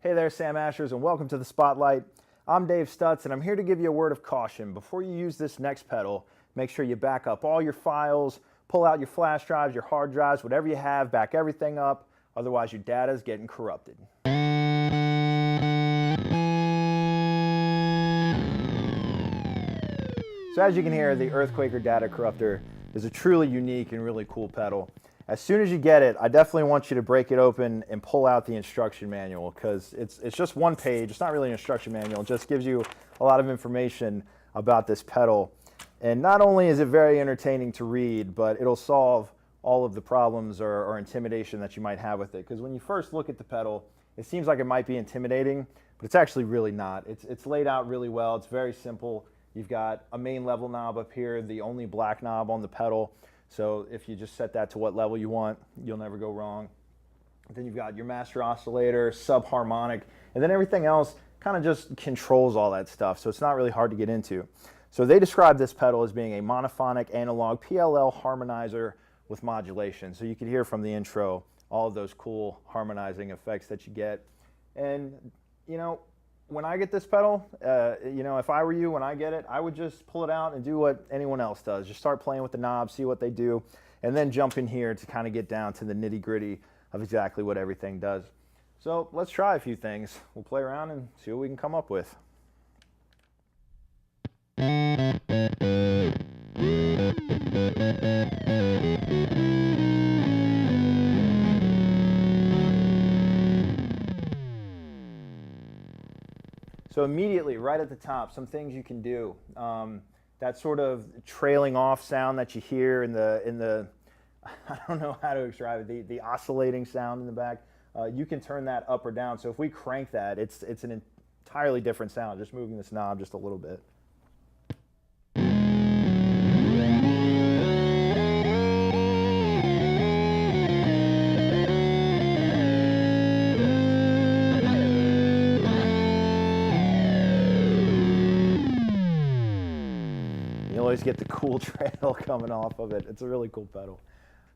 Hey there, Sam Ashers, and welcome to the Spotlight. I'm Dave Stutts, and I'm here to give you a word of caution. Before you use this next pedal, make sure you back up all your files, pull out your flash drives, your hard drives, whatever you have, back everything up, otherwise your data is getting corrupted. So as you can hear, the EarthQuaker data corrupter is a truly unique and really cool pedal. As soon as you get it, I definitely want you to break it open and pull out the instruction manual, because it's just one page. It's not really an instruction manual. It just gives you a lot of information about this pedal. And not only is it very entertaining to read, but it'll solve all of the problems or intimidation that you might have with it. Because when you first look at the pedal, it seems like it might be intimidating, but it's actually really not. It's laid out really well. It's very simple. You've got a main level knob up here, the only black knob on the pedal. So if you just set that to what level you want, you'll never go wrong. Then you've got your master oscillator, sub-harmonic, and then everything else kind of just controls all that stuff. So it's not really hard to get into. So they describe this pedal as being a monophonic analog PLL harmonizer with modulation. So you can hear from the intro all of those cool harmonizing effects that you get. And, you know, when I get this pedal, if I were you, when I get it, I would just pull it out and do what anyone else does. Just start playing with the knobs, see what they do, and then jump in here to kind of get down to the nitty-gritty of exactly what everything does. So let's try a few things. We'll play around and see what we can come up with. So immediately, right at the top, some things you can do. That sort of trailing off sound that you hear in the I don't know how to describe it, the oscillating sound in the back, you can turn that up or down. So if we crank that, it's an entirely different sound, just moving this knob just a little bit. You always get the cool trail coming off of it. It's a really cool pedal.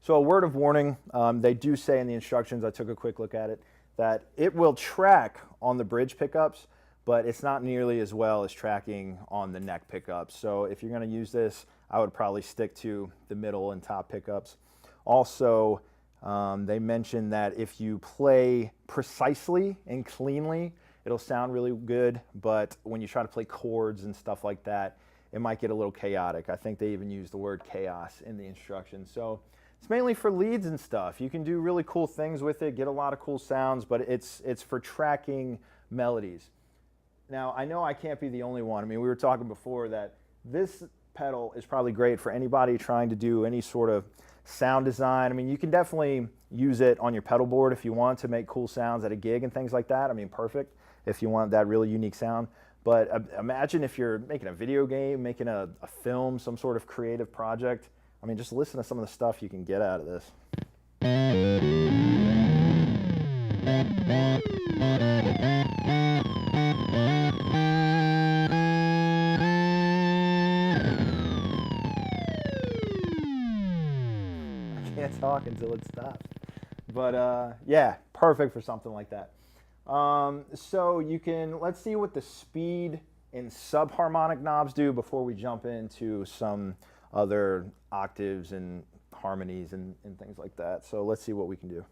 So a word of warning, they do say in the instructions, I took a quick look at it, that it will track on the bridge pickups, but it's not nearly as well as tracking on the neck pickups. So if you're going to use this, I would probably stick to the middle and top pickups. Also, they mention that if you play precisely and cleanly, it'll sound really good, but when you try to play chords and stuff like that, it might get a little chaotic. I think they even use the word chaos in the instructions. So it's mainly for leads and stuff. You can do really cool things with it, get a lot of cool sounds, but it's for tracking melodies. Now, I know I can't be the only one. I mean, we were talking before that this pedal is probably great for anybody trying to do any sort of sound design. I mean, you can definitely use it on your pedal board if you want to make cool sounds at a gig and things like that. I mean, perfect if you want that really unique sound. But imagine if you're making a video game, making a film, some sort of creative project. I mean, just listen to some of the stuff you can get out of this. I can't talk until it stops. But yeah, perfect for something like that. So you can, let's see what the speed and subharmonic knobs do before we jump into some other octaves and harmonies and things like that. So let's see what we can do.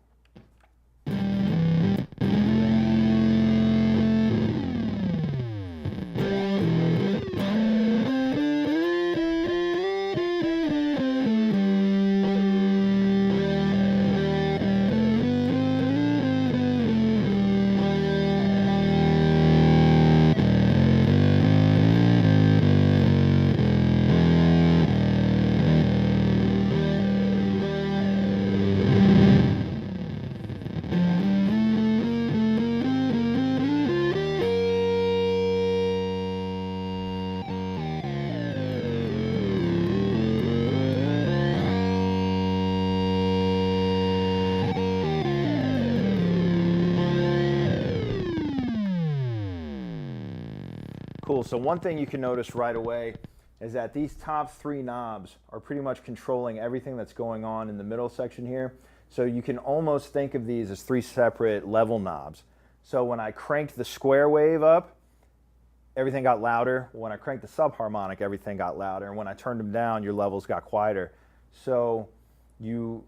Cool, so one thing you can notice right away is that these top three knobs are pretty much controlling everything that's going on in the middle section here. So you can almost think of these as three separate level knobs. So when I cranked the square wave up, everything got louder. When I cranked the subharmonic, everything got louder. And when I turned them down, your levels got quieter. So you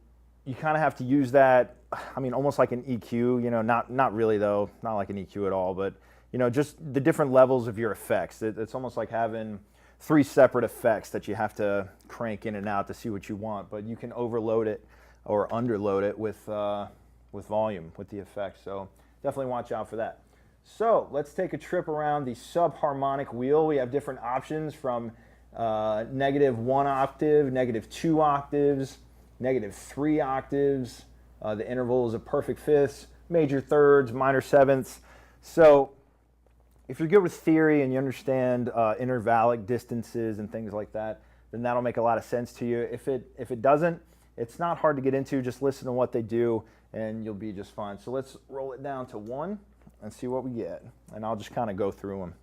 kind of have to use that, I mean, almost like an EQ, you know, not really though, not like an EQ at all, but, you know, just the different levels of your effects. It's almost like having 3 separate effects that you have to crank in and out to see what you want, but you can overload it or underload it with volume, with the effects. So definitely watch out for that. So let's take a trip around the subharmonic wheel. We have different options from -1 octave, -2 octaves, -3 octaves. The intervals of perfect fifths, major thirds, minor sevenths. So if you're good with theory and you understand intervallic distances and things like that, then that'll make a lot of sense to you. If it doesn't, it's not hard to get into. Just listen to what they do and you'll be just fine. So let's roll it down to 1 and see what we get. And I'll just kind of go through them.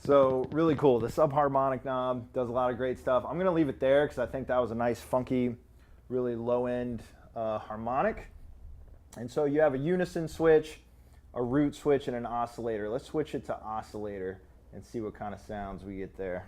So really cool. The subharmonic knob does a lot of great stuff. I'm going to leave it there because I think that was a nice, funky, really low-end harmonic. And so you have a unison switch, a root switch, and an oscillator. Let's switch it to oscillator and see what kind of sounds we get there.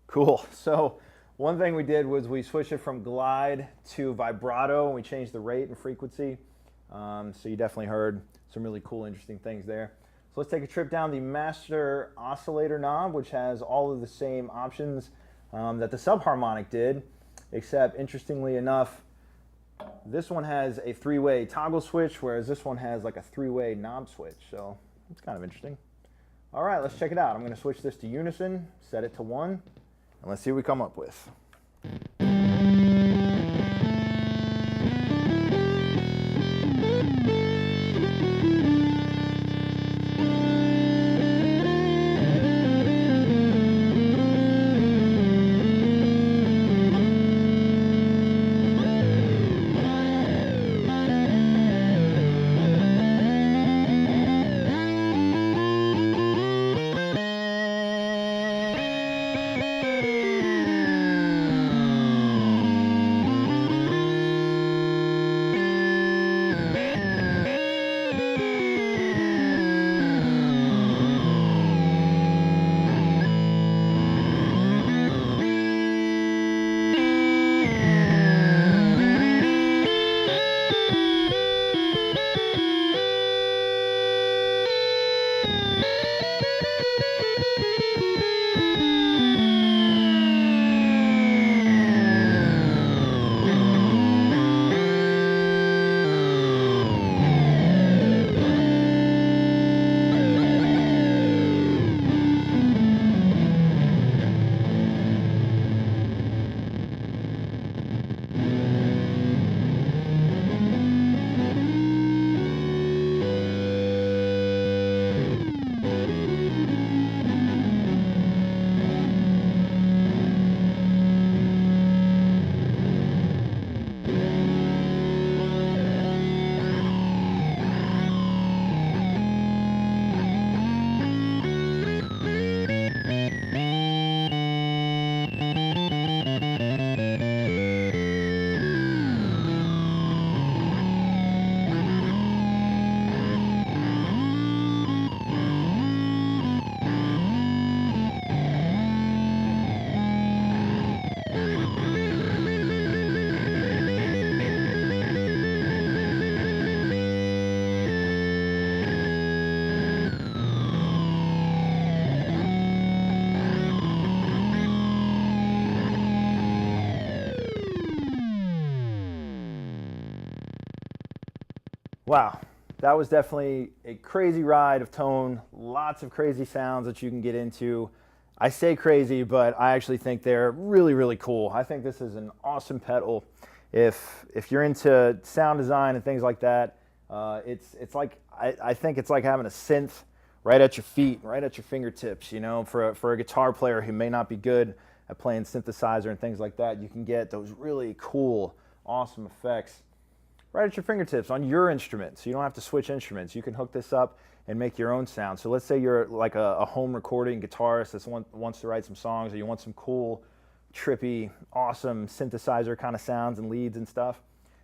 Cool. So one thing we did was we switched it from glide to vibrato, and we changed the rate and frequency. So you definitely heard some really cool, interesting things there. So let's take a trip down the master oscillator knob, which has all of the same options that the subharmonic did, except interestingly enough, this one has a 3-way toggle switch, whereas this one has like a 3-way knob switch. So it's kind of interesting. All right, let's check it out. I'm going to switch this to unison, set it to 1, and let's see what we come up with. Wow, that was definitely a crazy ride of tone, lots of crazy sounds that you can get into. I say crazy, but I actually think they're really, really cool. I think this is an awesome pedal. If you're into sound design and things like that, it's like, I think it's like having a synth right at your feet, right at your fingertips. You know, for a guitar player who may not be good at playing synthesizer and things like that, you can get those really cool, awesome effects right at your fingertips on your instruments. So you don't have to switch instruments. You can hook this up and make your own sound. So let's say you're like a home recording guitarist that wants to write some songs, or you want some cool, trippy, awesome synthesizer kind of sounds and leads and stuff.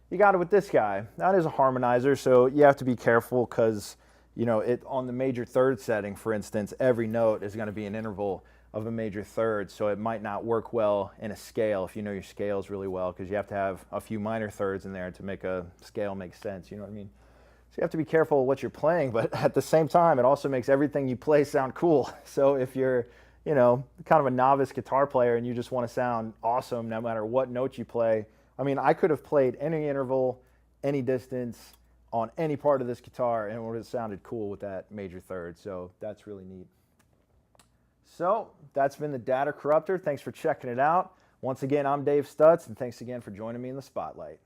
You got it with this guy. That is a harmonizer, so you have to be careful because, you know, on the major third setting, for instance, every note is going to be an interval of a major third, so it might not work well in a scale if you know your scales really well, because you have to have a few minor thirds in there to make a scale make sense, you know what I mean? So you have to be careful what you're playing, but at the same time, it also makes everything you play sound cool. So if you're, you know, kind of a novice guitar player and you just want to sound awesome no matter what note you play, I mean, I could have played any interval, any distance, on any part of this guitar, and it would have sounded cool with that major third, so that's really neat. So that's been the Data Corruptor. Thanks for checking it out. Once again, I'm Dave Stutts, and thanks again for joining me in the spotlight.